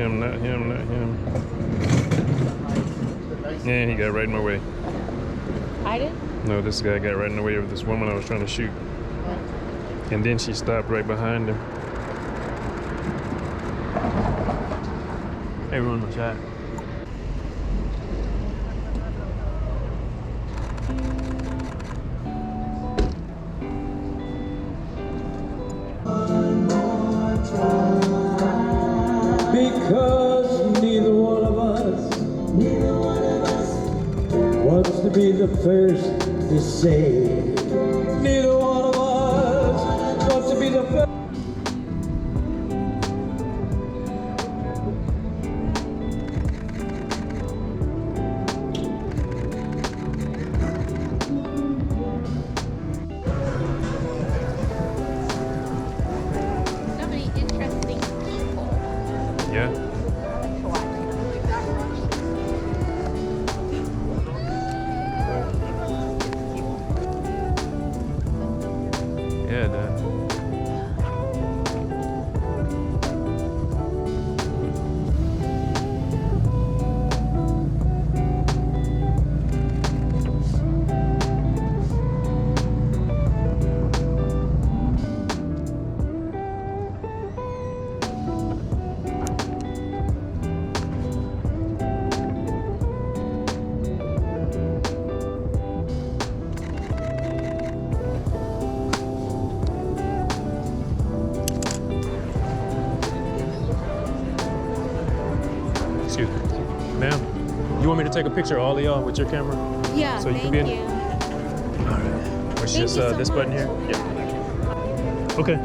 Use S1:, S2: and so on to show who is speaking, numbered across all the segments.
S1: him, not him, not him. And he got right in my way.
S2: I did?
S1: No, this guy got right in the way of this woman I was trying to shoot. And then she stopped right behind him. Hey, ruined my shot.
S3: Because neither one of us wants to be the first to say. Neither one of us wants to be the first.
S2: So many interesting people.
S1: Yeah. Yeah, Dad. Excuse me. Ma'am, you want me to take a picture of all of y'all with your camera?
S2: Yeah,
S1: So you can
S2: thank
S1: be in?
S2: you.
S1: Or
S2: Thank
S1: just
S2: you so
S1: this button
S2: much.
S1: here? Yeah. Okay.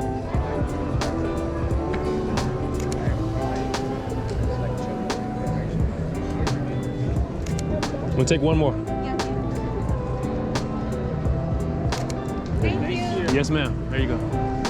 S1: We'll take one more.
S2: Yeah. Thank you.
S1: Yes, ma'am. There you go.